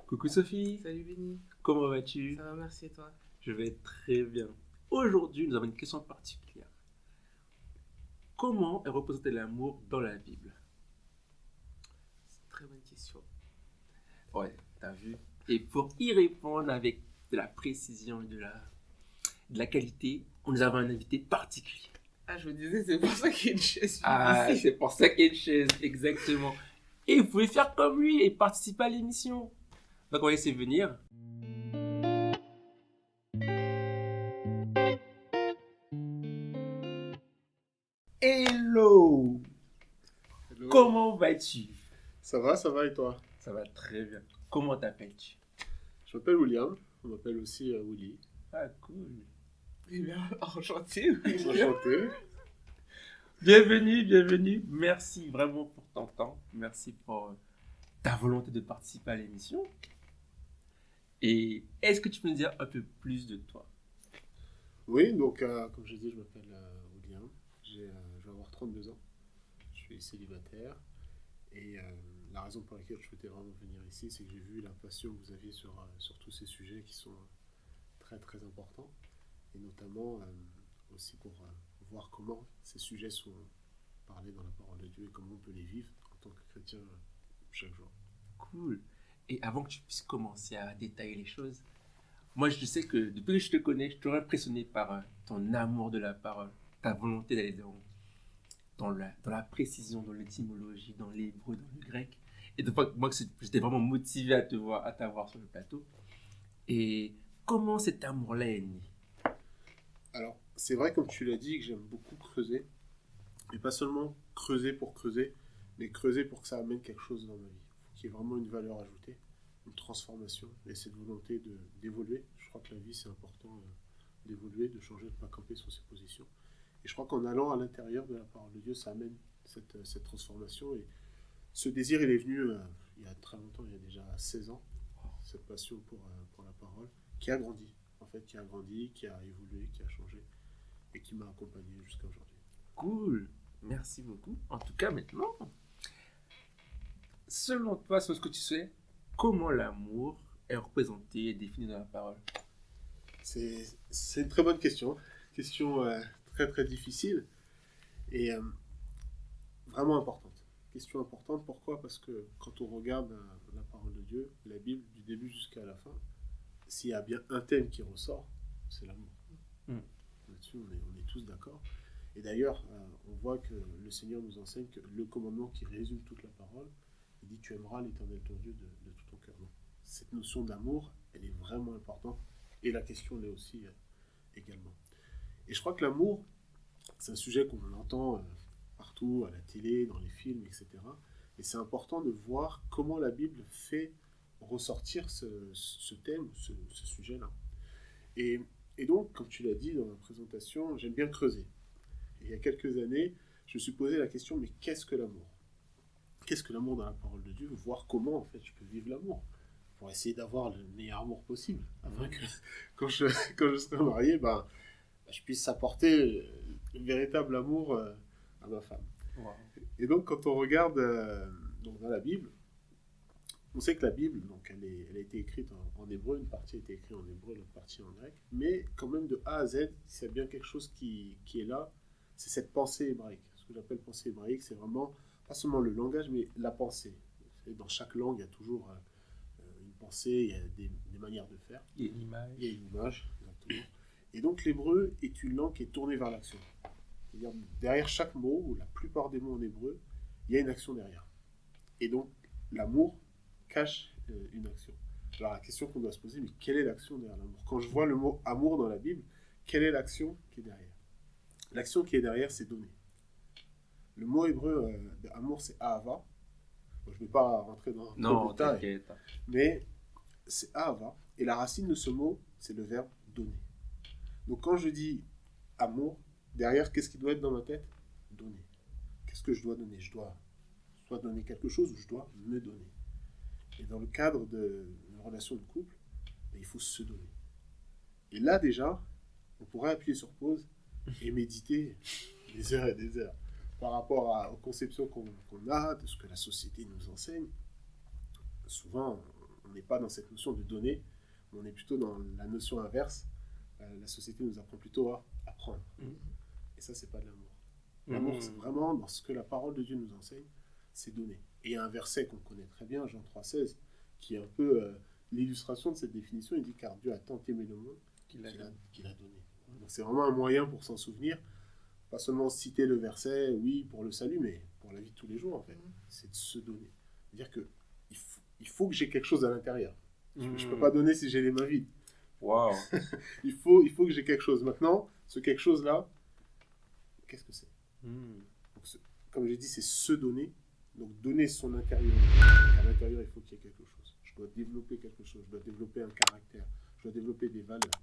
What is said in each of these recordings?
Coucou Sophie, Salut Benny, comment vas-tu? ça va, merci et toi? Je vais très bien. Aujourd'hui, nous avons une question particulière. Comment est représenté l'amour dans la Bible? C'est une très bonne question. Ouais, t'as vu? Et pour y répondre avec de la précision et de la qualité, nous avons un invité particulier. Ah, je me disais, c'est pour ça qu'il y a une chaise Ah, ici. c'est pour ça qu'il y a une chaise, exactement. Et vous pouvez faire comme lui et participer à l'émission. Donc on va laisser venir. Hello! Hello. Comment vas-tu? Ça va et toi? Ça va très bien. Comment t'appelles-tu? Je m'appelle William, on m'appelle aussi Willy. Ah, cool. Eh bien, enchanté, oui. Enchanté. Bienvenue, bienvenue. Merci vraiment pour ton temps. Merci pour ta volonté de participer à l'émission. Et est-ce que tu peux nous dire un peu plus de toi? Oui, donc comme j'ai dit, je m'appelle William. Je vais avoir 32 ans. Je suis célibataire. Et la raison pour laquelle je souhaitais vraiment venir ici, c'est que j'ai vu la passion que vous aviez sur tous ces sujets qui sont très très importants. Et notamment aussi pour voir comment ces sujets sont parlés dans la parole de Dieu et comment on peut les vivre en tant que chrétien chaque jour. Cool. Et avant que tu puisses commencer à détailler les choses, moi je sais que depuis que je te connais, je suis toujours impressionné par ton amour de la parole, ta volonté d'aller dans la précision, dans l'étymologie, dans l'hébreu, dans le grec. Et de moi, j'étais vraiment motivé à t'avoir sur le plateau. Et comment cet amour-là est né? Alors, c'est vrai, comme tu l'as dit, que j'aime beaucoup creuser. Et pas seulement creuser pour creuser, mais creuser pour que ça amène quelque chose dans ma vie. Il faut qu'il y ait vraiment une valeur ajoutée, une transformation, et cette volonté d'évoluer. Je crois que la vie, c'est important d'évoluer, de changer, de ne pas camper sur ses positions. Et je crois qu'en allant à l'intérieur de la parole de Dieu, ça amène cette transformation. Et ce désir, il est venu il y a très longtemps, il y a déjà 16 ans, cette passion pour la parole, qui a grandi, en fait, qui a grandi, qui a évolué, qui a changé, et qui m'a accompagné jusqu'à aujourd'hui. Cool. Merci beaucoup. En tout cas, maintenant, selon toi, selon ce que tu sais, comment l'amour est représenté et défini dans la parole? C'est une très bonne question. Question très très difficile et vraiment importante. Question importante, pourquoi? Parce que quand on regarde la parole de Dieu, la Bible, du début jusqu'à la fin, s'il y a bien un thème qui ressort, c'est l'amour. Mm. Là-dessus, on est tous d'accord. Et d'ailleurs, on voit que le Seigneur nous enseigne que le commandement qui résume toute la parole, il dit: tu aimeras l'Éternel ton Dieu de tout ton cœur. Donc, cette notion d'amour, elle est vraiment importante. Et la question l'est aussi également. Et je crois que l'amour, c'est un sujet qu'on entend partout, à la télé, dans les films, etc. Et c'est important de voir comment la Bible fait ressortir ce thème, ce sujet-là. Et donc, comme tu l'as dit dans la présentation, j'aime bien creuser. Et il y a quelques années, je me suis posé la question, mais qu'est-ce que l'amour? Qu'est-ce que l'amour dans la parole de Dieu? Voir comment, en fait, je peux vivre l'amour pour essayer d'avoir le meilleur amour possible, afin que quand je serai marié, je puisse apporter le véritable amour à ma femme. Wow. Et donc, quand on regarde donc dans la Bible, on sait que la Bible, donc, elle a été écrite en hébreu, une partie a été écrite en hébreu, l'autre partie en grec, mais quand même de A à Z, s'il y a bien quelque chose qui est là, c'est cette pensée hébraïque. Ce que j'appelle pensée hébraïque, c'est vraiment pas seulement le langage, mais la pensée. Dans chaque langue, il y a toujours une pensée, il y a des manières de faire. Il y a une image. Il y a une image, exactement. Et donc l'hébreu est une langue qui est tournée vers l'action. C'est-à-dire, derrière chaque mot, ou la plupart des mots en hébreu, il y a une action derrière. Et donc, l'amour cache une action. Alors la question qu'on doit se poser, mais quelle est l'action derrière l'amour? Quand je vois le mot amour dans la Bible, quelle est l'action qui est derrière? L'action qui est derrière, c'est donner. Le mot hébreu d'amour, c'est ahava. Bon, je ne vais pas rentrer dans Non, le détail, t'inquiète. mais c'est ahava. Et la racine de ce mot, c'est le verbe donner. Donc quand je dis amour, derrière, qu'est-ce qui doit être dans ma tête? Donner. Qu'est-ce que je dois donner? Je dois soit donner quelque chose ou je dois me donner. Et dans le cadre d'une relation de couple, il faut se donner. Et là déjà, on pourrait appuyer sur pause et méditer des heures et des heures par rapport aux conceptions qu'on a, de ce que la société nous enseigne. Souvent, on n'est pas dans cette notion de donner, on est plutôt dans la notion inverse. La société nous apprend plutôt à apprendre. Et ça, c'est pas de l'amour. L'amour, c'est vraiment dans ce que la parole de Dieu nous enseigne, c'est donner. Et il y a un verset qu'on connaît très bien, Jean 3,16, qui est un peu l'illustration de cette définition. Il dit car Dieu a tant aimé le monde qu'il a donné. Donc c'est vraiment un moyen pour s'en souvenir. Pas seulement citer le verset, oui, pour le salut, mais pour la vie de tous les jours, en fait. C'est de se donner. C'est-à-dire que il faut que j'ai quelque chose à l'intérieur. Je ne peux pas donner si j'ai les mains vides. Waouh. il faut que j'ai quelque chose. Maintenant, ce quelque chose-là, qu'est-ce que c'est? Donc, comme j'ai dit, c'est se donner. Donc, donner son intériorité. À l'intérieur, il faut qu'il y ait quelque chose. Je dois développer quelque chose. Je dois développer un caractère. Je dois développer des valeurs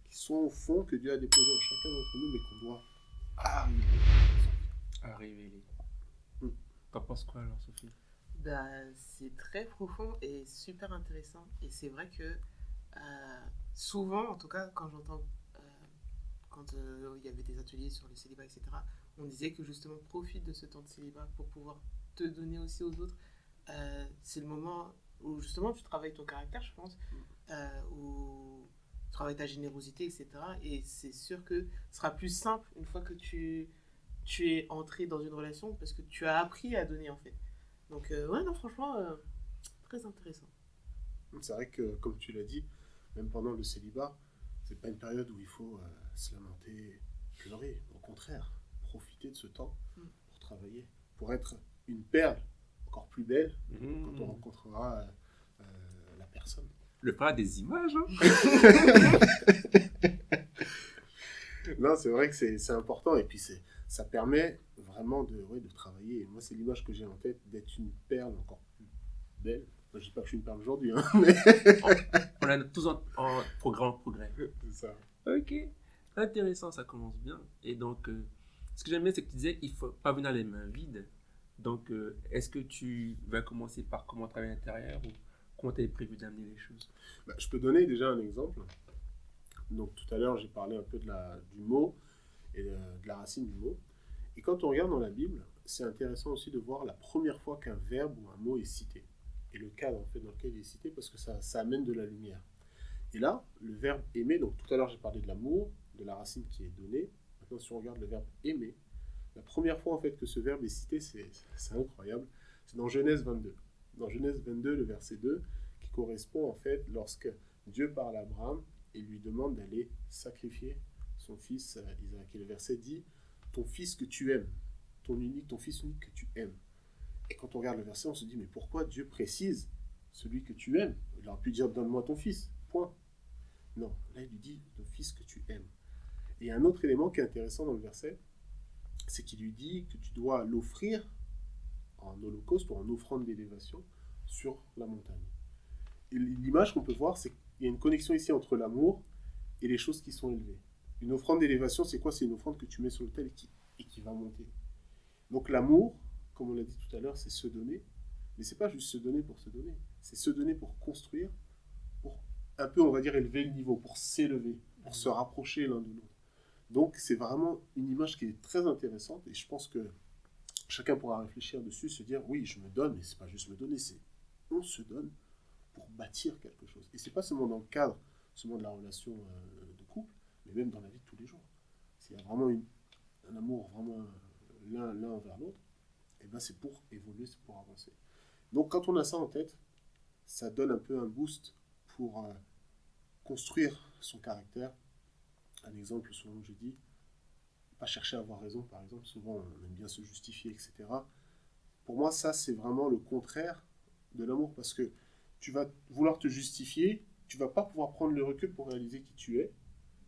qui sont au fond que Dieu a déposées en chacun d'entre nous, mais qu'on doit Arriver. T'en penses quoi alors, Sophie? Bah, c'est très profond et super intéressant. Et c'est vrai que souvent, en tout cas, quand j'entends, quand il y avait des ateliers sur le célibat, etc., on disait que justement, profite de ce temps de célibat pour pouvoir te donner aussi aux autres. C'est le moment où justement tu travailles ton caractère, je pense, où tu travailles ta générosité, etc. Et c'est sûr que ce sera plus simple une fois que tu es entré dans une relation parce que tu as appris à donner en fait. Donc, ouais, non, franchement, très intéressant. C'est vrai que, comme tu l'as dit, même pendant le célibat, c'est pas une période où il faut se lamenter, pleurer. Au contraire, profiter de ce temps pour travailler, pour être une perle encore plus belle quand on rencontrera la personne. Le pas des images, hein. Non, c'est vrai que c'est important et puis ça permet vraiment de travailler. Et moi, c'est l'image que j'ai en tête d'être une perle encore plus belle. Moi, je dis pas que je suis une perle aujourd'hui, hein, mais... On a tous en progrès. C'est ça. Ok, intéressant, ça commence bien. Et donc, ce que j'aime bien, c'est que tu disais, il faut pas venir les mains vides. Donc, est-ce que tu vas commencer par comment travailler à l'intérieur ou comment tu avais prévu d'amener les choses? Je peux donner déjà un exemple. Donc, tout à l'heure, j'ai parlé un peu du mot et de la racine du mot. Et quand on regarde dans la Bible, c'est intéressant aussi de voir la première fois qu'un verbe ou un mot est cité. Et le cadre en fait, dans lequel il est cité, parce que ça amène de la lumière. Et là, le verbe aimer, donc tout à l'heure j'ai parlé de l'amour, de la racine qui est donnée. Maintenant, si on regarde le verbe aimer, la première fois en fait que ce verbe est cité, c'est incroyable, c'est dans Genèse 22. Dans Genèse 22, le verset 2, qui correspond en fait lorsque Dieu parle à Abraham et lui demande d'aller sacrifier son fils Isaac. Et le verset dit, ton fils que tu aimes, ton fils unique que tu aimes. Et quand on regarde le verset, on se dit, mais pourquoi Dieu précise celui que tu aimes? Il aurait pu dire, donne-moi ton fils, point. Non, là il lui dit, ton fils que tu aimes. Et un autre élément qui est intéressant dans le verset, c'est qu'il lui dit que tu dois l'offrir en holocauste ou en offrande d'élévation sur la montagne. Et l'image qu'on peut voir, c'est qu'il y a une connexion ici entre l'amour et les choses qui sont élevées. Une offrande d'élévation, c'est quoi? C'est une offrande que tu mets sur l'autel et qui va monter. Donc l'amour, comme on l'a dit tout à l'heure, c'est se donner. Mais c'est pas juste se donner pour se donner. C'est se donner pour construire, pour un peu, on va dire, élever le niveau, pour s'élever, pour se rapprocher l'un de l'autre. Donc c'est vraiment une image qui est très intéressante et je pense que chacun pourra réfléchir dessus, se dire oui, je me donne, mais c'est pas juste me donner, c'est on se donne pour bâtir quelque chose. Et c'est pas seulement dans le cadre seulement de la relation de couple, mais même dans la vie de tous les jours. S'il y a vraiment un amour vraiment l'un envers l'autre, et ben c'est pour évoluer, c'est pour avancer. Donc quand on a ça en tête, ça donne un peu un boost pour construire son caractère. Un exemple, souvent je dis, pas chercher à avoir raison, par exemple, souvent on aime bien se justifier, etc. Pour moi, ça c'est vraiment le contraire de l'amour, parce que tu vas vouloir te justifier, tu vas pas pouvoir prendre le recul pour réaliser qui tu es,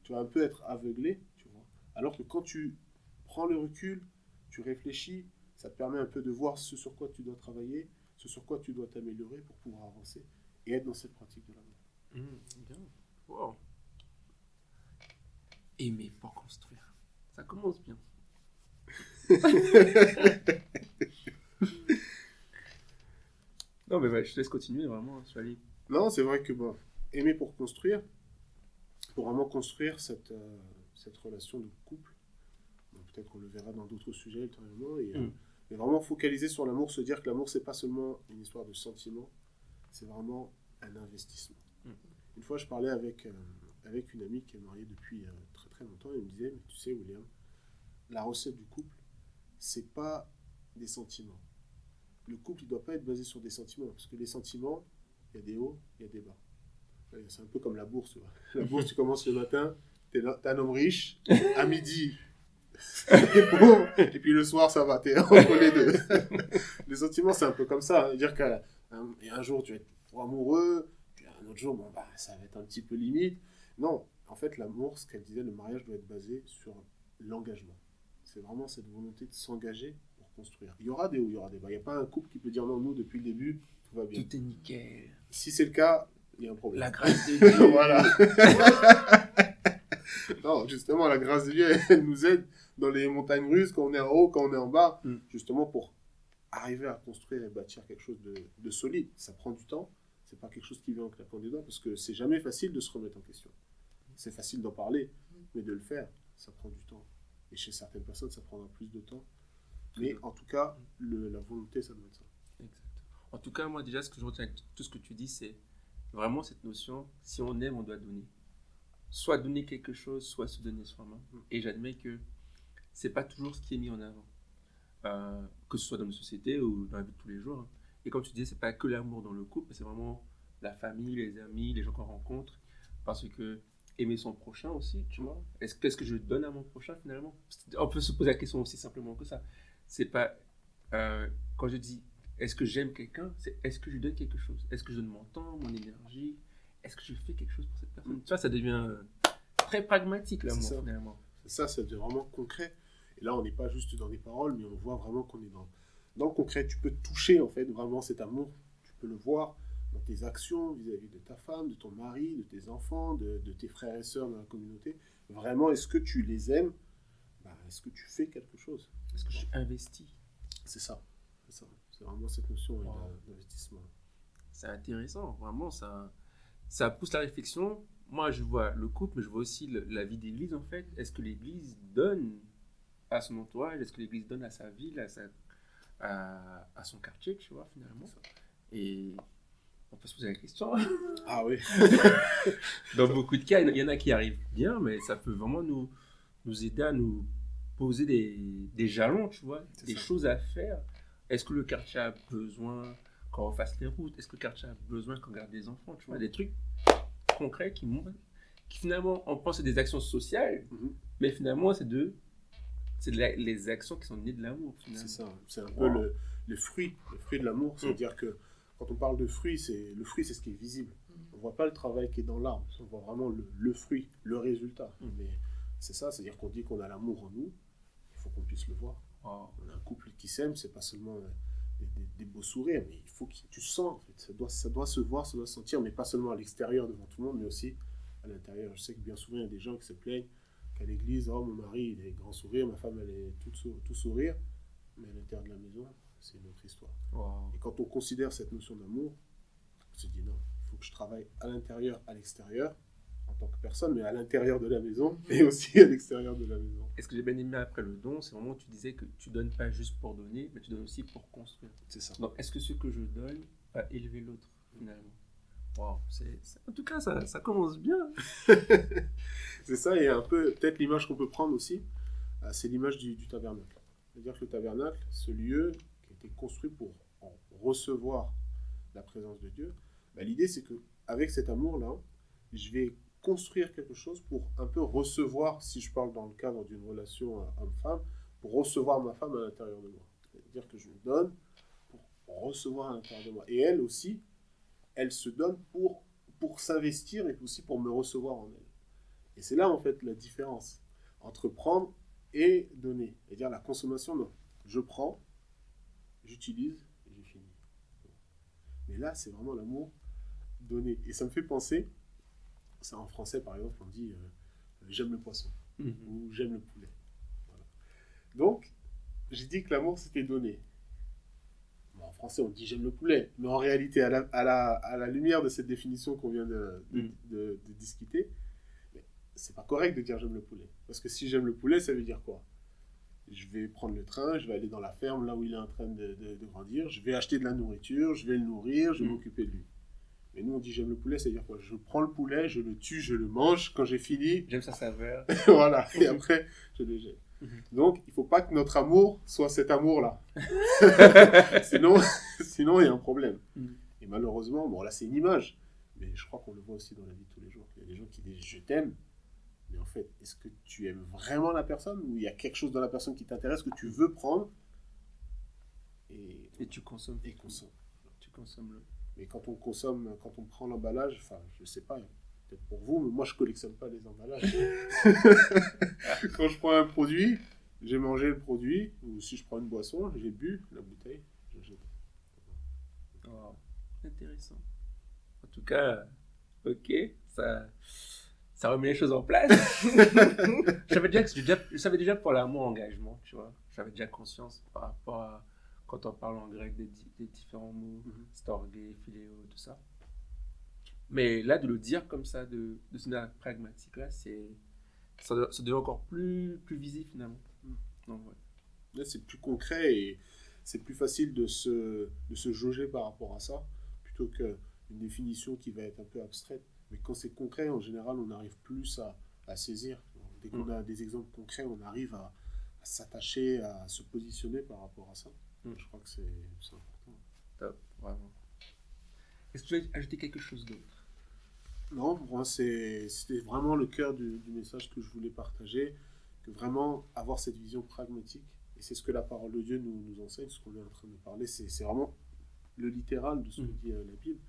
tu vas un peu être aveuglé, tu vois. Alors que quand tu prends le recul, tu réfléchis, ça te permet un peu de voir ce sur quoi tu dois travailler, ce sur quoi tu dois t'améliorer pour pouvoir avancer et être dans cette pratique de l'amour. Bien. Wow. Aimer pour construire. Ça commence bien. Non, mais je te laisse continuer, vraiment. Je vais aller. Non, c'est vrai que aimer pour construire, pour vraiment construire cette relation de couple, peut-être qu'on le verra dans d'autres sujets ultérieurement, mais vraiment focaliser sur l'amour, se dire que l'amour, c'est pas seulement une histoire de sentiments, c'est vraiment un investissement. Mm. Une fois, je parlais avec une amie qui est mariée depuis très très longtemps, et elle me disait, mais tu sais, William, la recette du couple, c'est pas des sentiments. Le couple, il doit pas être basé sur des sentiments, parce que les sentiments, il y a des hauts, il y a des bas. C'est un peu comme la bourse, tu vois. La bourse, tu commences le matin, t'es un homme riche, à midi, t'es pauvre, et puis le soir, ça va, t'es entre les deux. Les sentiments, c'est un peu comme ça. C'est-à-dire qu'un jour, tu vas être trop amoureux, puis un autre jour, bon, bah, ça va être un petit peu limite. Non, en fait, l'amour, ce qu'elle disait, le mariage doit être basé sur l'engagement. C'est vraiment cette volonté de s'engager pour construire. Il y aura des hauts, il y aura des bas. Il n'y a pas un couple qui peut dire non, nous, depuis le début, tout va bien. Tout est nickel. Si c'est le cas, il y a un problème. La grâce de Dieu. Voilà. Non, justement, la grâce de Dieu, elle nous aide dans les montagnes russes, quand on est en haut, quand on est en bas, justement pour arriver à construire et bâtir quelque chose de solide. Ça prend du temps. C'est pas quelque chose qui vient en claquant des doigts, parce que c'est jamais facile de se remettre en question. C'est facile d'en parler, mais de le faire, ça prend du temps. Et chez certaines personnes, ça prendra plus de temps. Mais en tout cas, la volonté, ça doit être ça. Exact. En tout cas, moi, déjà, ce que je retiens avec tout ce que tu dis, c'est vraiment cette notion, si on aime, on doit donner. Soit donner quelque chose, soit se donner soi-même. Et j'admets que c'est pas toujours ce qui est mis en avant. Que ce soit dans nos sociétés ou dans la vie de tous les jours. Et comme tu disais, c'est pas que l'amour dans le couple, c'est vraiment la famille, les amis, les gens qu'on rencontre. Parce que aimer son prochain aussi, tu vois. Qu'est-ce que je donne à mon prochain finalement? On peut se poser la question aussi simplement que ça. C'est pas... quand je dis est-ce que j'aime quelqu'un, c'est est-ce que je lui donne quelque chose? Est-ce que je donne mon temps, mon énergie? Est-ce que je fais quelque chose pour cette personne? Tu vois, ça devient très pragmatique l'amour finalement. C'est ça, ça devient vraiment concret. Et là, on n'est pas juste dans des paroles, mais on voit vraiment qu'on est dans le concret. Tu peux toucher en fait vraiment cet amour. Tu peux le voir dans tes actions vis-à-vis de ta femme, de ton mari, de tes enfants, de tes frères et sœurs dans la communauté. Vraiment, est-ce que tu les aimes? Est-ce que tu fais quelque chose? Est-ce que je investis? C'est ça. C'est vraiment cette notion d'investissement. C'est intéressant, vraiment, ça pousse la réflexion. Moi, je vois le couple, mais je vois aussi la vie d'église, en fait. Est-ce que l'église donne à son entourage? Est-ce que l'église donne à sa ville, à son quartier, tu vois, finalement? Et on peut se poser la question. Ah oui. Dans beaucoup de cas, il y en a qui arrivent bien, mais ça peut vraiment nous aider à nous poser des jalons, tu vois, des choses à faire. Est-ce que le quartier a besoin qu'on refasse les routes? Est-ce que le quartier a besoin qu'on garde des enfants? Tu vois, des trucs concrets qui finalement, on pense que c'est des actions sociales, mais finalement, c'est les actions qui sont nées de l'amour. Finalement. C'est ça, c'est un peu le fruit de l'amour. C'est-à-dire que quand on parle de fruit, le fruit, c'est ce qui est visible. On ne voit pas le travail qui est dans l'arbre, on voit vraiment le fruit, le résultat. Mais c'est ça, c'est-à-dire qu'on dit qu'on a l'amour en nous, il faut qu'on puisse le voir. On a un couple qui s'aime, c'est pas seulement des beaux sourires, mais il faut que tu sens, en fait. Ça doit se voir, ça doit se sentir, mais pas seulement à l'extérieur devant tout le monde, mais aussi à l'intérieur. Je sais que bien souvent, il y a des gens qui se plaignent qu'à l'église, oh, mon mari, il est grand sourire, ma femme, elle est tout sourire, mais à l'intérieur de la maison, c'est une autre histoire. Et quand on considère cette notion d'amour, on se dit non, il faut que je travaille à l'intérieur, à l'extérieur, en tant que personne, mais à l'intérieur de la maison et aussi à l'extérieur de la maison. Et ce que j'ai bien aimé après le don, c'est vraiment, tu disais que tu donnes pas juste pour donner, mais tu donnes aussi pour construire. C'est ça. Donc, est-ce que ce que je donne va élever l'autre, finalement? En tout cas, ça commence bien. C'est ça, et un peu, peut-être l'image qu'on peut prendre aussi, c'est l'image du tabernacle. C'est-à-dire que le tabernacle, ce lieu qui a été construit pour recevoir la présence de Dieu, l'idée c'est qu'avec cet amour-là, je vais construire quelque chose pour un peu recevoir, si je parle dans le cadre d'une relation homme-femme, pour recevoir ma femme à l'intérieur de moi. C'est-à-dire que je me donne pour recevoir à l'intérieur de moi. Et elle aussi, elle se donne pour s'investir et aussi pour me recevoir en elle. Et c'est là en fait la différence entre prendre et donner. C'est-à-dire la consommation, non. Je prends, j'utilise et j'ai fini. Mais là, c'est vraiment l'amour donné. Et ça me fait penser, ça en français par exemple, on dit j'aime le poisson ou j'aime le poulet. Voilà. Donc, j'ai dit que l'amour c'était donné. Bon, en français, on dit j'aime le poulet. Mais en réalité, à la lumière de cette définition qu'on vient de discuter, c'est pas correct de dire j'aime le poulet. Parce que si j'aime le poulet, ça veut dire quoi? Je vais prendre le train, je vais aller dans la ferme, là où il est en train de grandir, je vais acheter de la nourriture, je vais le nourrir, je vais m'occuper de lui. Et nous, on dit j'aime le poulet, c'est-à-dire quoi? Je prends le poulet, je le tue, je le mange. Quand j'ai fini, J'aime sa saveur. voilà. Et après, je le jette. Mhm. Donc, il ne faut pas que notre amour soit cet amour-là. sinon, il y a un problème. Mhm. Et malheureusement, bon, là, c'est une image. Mais je crois qu'on le voit aussi dans la vie de tous les jours. Il y a des gens qui disent je t'aime. Mais en fait, est-ce que tu aimes vraiment la personne ou il y a quelque chose dans la personne qui t'intéresse que tu veux prendre Et tu consommes. et consommes. Tu consommes le. Mais quand on consomme, quand on prend l'emballage, enfin, je sais pas, peut-être pour vous, mais moi je collectionne pas les emballages. Quand je prends un produit, j'ai mangé le produit, ou si je prends une boisson, j'ai bu la bouteille, je jette. Wow. Intéressant. En tout cas, ok, ça remet les choses en place. Je savais déjà pour l'amour engagement, tu vois. J'avais déjà conscience par rapport à quand on parle en grec des différents mots, storgé, philéo, tout ça. Mais là, de le dire comme ça, de ce manière pragmatique, là, ça devient encore plus visible finalement. Donc, ouais. Là, c'est plus concret et c'est plus facile de se jauger par rapport à ça, plutôt qu'une définition qui va être un peu abstraite. Mais quand c'est concret, en général, on arrive plus à saisir. Dès qu'on a des exemples concrets, on arrive à s'attacher, à se positionner par rapport à ça. Je crois que c'est important. Top, vraiment. Est-ce que tu veux ajouter quelque chose d'autre? Non, pour moi, c'était vraiment le cœur du message que je voulais partager, que vraiment avoir cette vision pragmatique. Et c'est ce que la parole de Dieu nous enseigne, ce qu'on est en train de parler. C'est vraiment le littéral de ce que dit la Bible,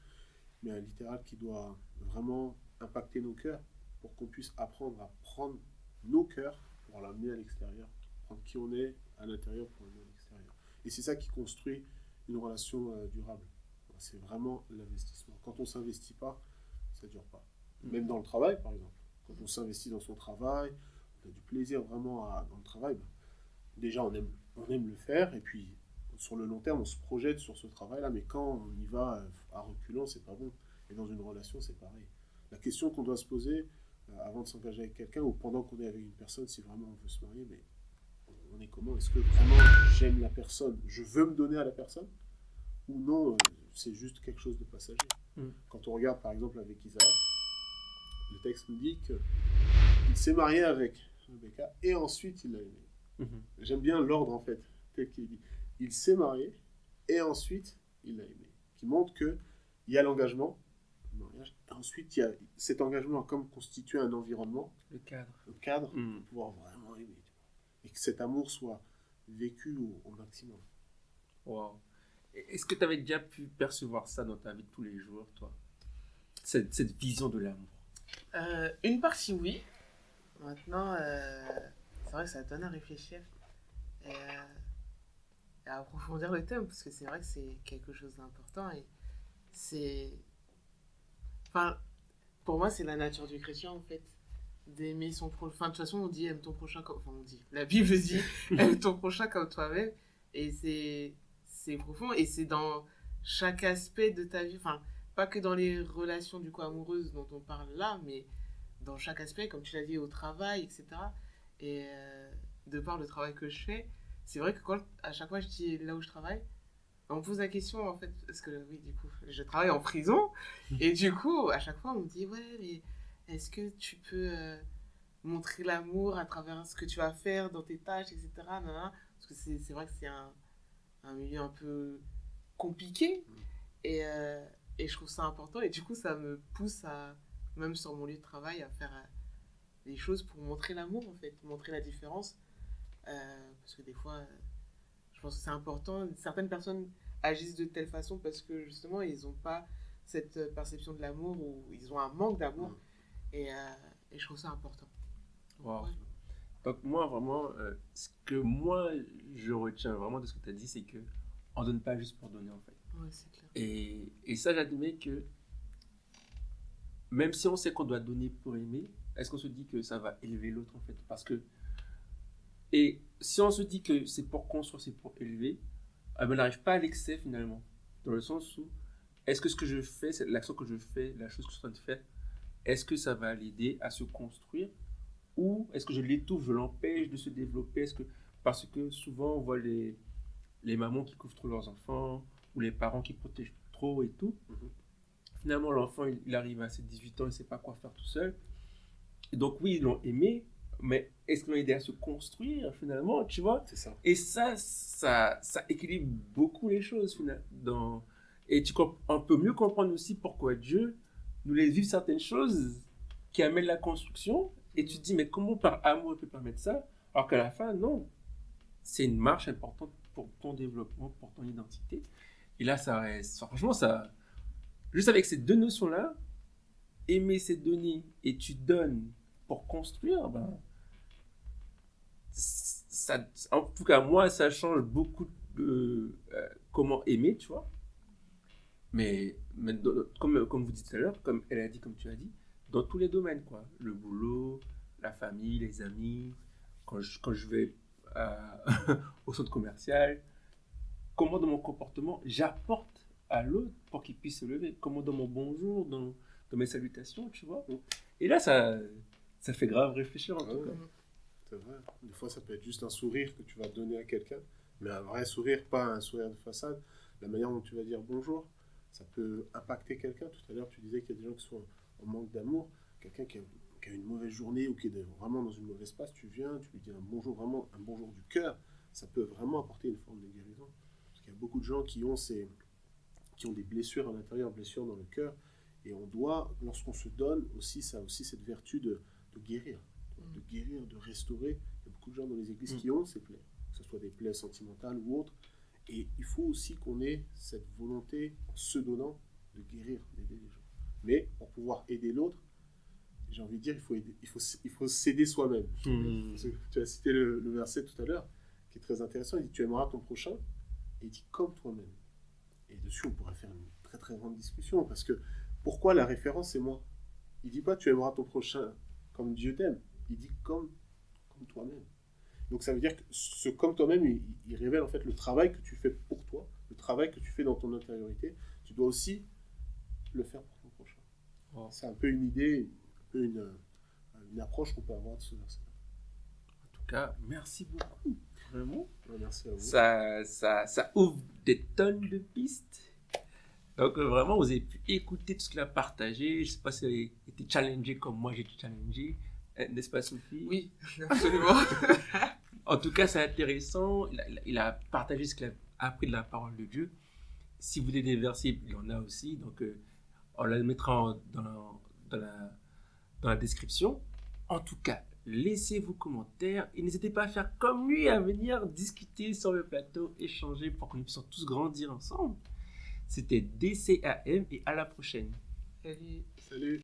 mais un littéral qui doit vraiment impacter nos cœurs pour qu'on puisse apprendre à prendre nos cœurs pour l'amener à l'extérieur, prendre qui on est à l'intérieur pour l'amener à l'extérieur. Et c'est ça qui construit une relation durable. C'est vraiment l'investissement. Quand on ne s'investit pas, ça ne dure pas. Même dans le travail, par exemple. Quand on s'investit dans son travail, on a du plaisir vraiment dans le travail. Déjà, on aime le faire, et puis sur le long terme, on se projette sur ce travail-là, mais quand on y va à reculons, c'est pas bon. Et dans une relation, c'est pareil. La question qu'on doit se poser avant de s'engager avec quelqu'un, ou pendant qu'on est avec une personne, si vraiment on veut se marier, mais on est comment? Est-ce que vraiment j'aime la personne? Je veux me donner à la personne? Ou non, c'est juste quelque chose de passager. Quand on regarde par exemple avec Isaac, le texte nous dit qu'il s'est marié avec Rebecca et ensuite il l'a aimé. J'aime bien l'ordre en fait, tel qu'il dit. Il s'est marié et ensuite il l'a aimé. Qui montre qu'il y a l'engagement, le mariage, et ensuite il y a cet engagement comme constituer un environnement, le cadre pour pouvoir vraiment aimer. Et que cet amour soit vécu au maximum. Wow. Est-ce que tu avais déjà pu percevoir ça dans ta vie de tous les jours, toi? Cette vision de l'amour? Une partie, oui. Maintenant, c'est vrai que ça donne à réfléchir et à approfondir le thème, parce que c'est vrai que c'est quelque chose d'important et c'est... Enfin, pour moi, c'est la nature du chrétien, en fait, d'aimer son prochain. Enfin, de toute façon, on dit aime ton prochain comme... Enfin, on dit, la Bible dit aime ton prochain comme toi-même, et c'est profond, et c'est dans chaque aspect de ta vie, enfin, pas que dans les relations du coup amoureuses dont on parle là, mais dans chaque aspect, comme tu l'as dit, au travail, etc. Et de par le travail que je fais, c'est vrai que à chaque fois je dis là où je travaille, on me pose la question en fait, parce que oui, du coup, je travaille en prison, et du coup, à chaque fois on me dit, ouais, mais est-ce que tu peux montrer l'amour à travers ce que tu vas faire dans tes tâches, etc. Parce que c'est vrai que c'est un milieu un peu compliqué et je trouve ça important, et du coup ça me pousse à, même sur mon lieu de travail, à faire des choses pour montrer l'amour en fait, montrer la différence, parce que des fois je pense que c'est important. Certaines personnes agissent de telle façon parce que justement ils n'ont pas cette perception de l'amour, ou ils ont un manque d'amour, et je trouve ça important. Wow. Ouais. Donc moi vraiment, ce que moi je retiens vraiment de ce que tu as dit, c'est que on donne pas juste pour donner en fait. Ouais, c'est clair. Et ça, j'admets que même si on sait qu'on doit donner pour aimer, est-ce qu'on se dit que ça va élever l'autre en fait? Parce que, et si on se dit que c'est pour construire, c'est pour élever, on n'arrive pas à l'excès finalement. Dans le sens où, est-ce que ce que je fais, c'est l'action que je fais, la chose que je suis en train de faire, est-ce que ça va l'aider à se construire? Ou est-ce que je l'étouffe, je l'empêche de se développer? Parce que souvent on voit les mamans qui couvrent trop leurs enfants, ou les parents qui protègent trop et tout. finalement, l'enfant, il arrive à ses 18 ans, il ne sait pas quoi faire tout seul. Et donc, oui, ils l'ont aimé, mais est-ce qu'ils l'ont aidé à se construire, finalement, tu vois? C'est ça. Et ça équilibre beaucoup les choses, finalement. Et on peut mieux comprendre aussi pourquoi Dieu nous laisse vivre certaines choses qui amènent la construction. Et tu te dis, mais comment par amour il peut permettre ça? Alors qu'à la fin, non. C'est une marche importante pour ton développement, pour ton identité. Et là, ça reste. Franchement, ça. Juste avec ces deux notions-là, aimer, c'est donner, et tu donnes pour construire, ben. Ça, en tout cas, moi, ça change beaucoup de comment aimer, tu vois. Mais comme vous dites tout à l'heure, comme elle a dit, comme tu as dit, dans tous les domaines, quoi. Le boulot, la famille, les amis, quand je vais au centre commercial, comment dans mon comportement, j'apporte à l'autre pour qu'il puisse se lever. Comment dans mon bonjour, dans mes salutations, tu vois. Et là, ça fait grave réfléchir, en tout cas. C'est vrai. Des fois, ça peut être juste un sourire que tu vas donner à quelqu'un, mais un vrai sourire, pas un sourire de façade. La manière dont tu vas dire bonjour, ça peut impacter quelqu'un. Tout à l'heure, tu disais qu'il y a des gens qui sont en manque d'amour. Quelqu'un qui a une mauvaise journée ou qui est vraiment dans une mauvaise passe, tu viens, tu lui dis un bonjour, vraiment un bonjour du cœur. Ça peut vraiment apporter une forme de guérison. Parce qu'il y a beaucoup de gens qui ont des blessures à l'intérieur, blessures dans le cœur. Et on doit, lorsqu'on se donne, aussi, ça a aussi cette vertu de guérir. De guérir, de restaurer. Il y a beaucoup de gens dans les églises qui ont ces plaies, que ce soit des plaies sentimentales ou autres. Et il faut aussi qu'on ait cette volonté, en se donnant, de guérir, d'aider les gens. Mais pour pouvoir aider l'autre, j'ai envie de dire, il faut s'aider soi-même. Tu as cité le verset tout à l'heure, qui est très intéressant. Il dit, tu aimeras ton prochain, et il dit, comme toi-même. Et dessus, on pourrait faire une très très grande discussion, parce que pourquoi la référence, c'est moi? Il dit pas, tu aimeras ton prochain comme Dieu t'aime. Il dit comme toi-même. Donc ça veut dire que ce comme toi-même, il révèle en fait le travail que tu fais pour toi, le travail que tu fais dans ton intériorité. Tu dois aussi le faire pour ton prochain. Wow. C'est un peu une idée, un peu une approche qu'on peut avoir de ce verset. En tout cas, merci beaucoup. Vraiment. Ouais, merci à vous. Ça ouvre des tonnes de pistes. Donc vraiment, vous avez pu écouter tout ce qu'il a partagé. Je ne sais pas si vous avez été challengé comme moi j'ai été challengé. N'est-ce pas, Sophie? Oui, absolument. En tout cas, c'est intéressant. Il a partagé ce qu'il a appris de la parole de Dieu. Si vous voulez des versets, il y en a aussi. Donc, on la mettra dans la description. En tout cas, laissez vos commentaires et n'hésitez pas à faire comme lui, à venir discuter sur le plateau, échanger pour que nous puissions tous grandir ensemble. C'était DCAM et à la prochaine. Salut. Salut.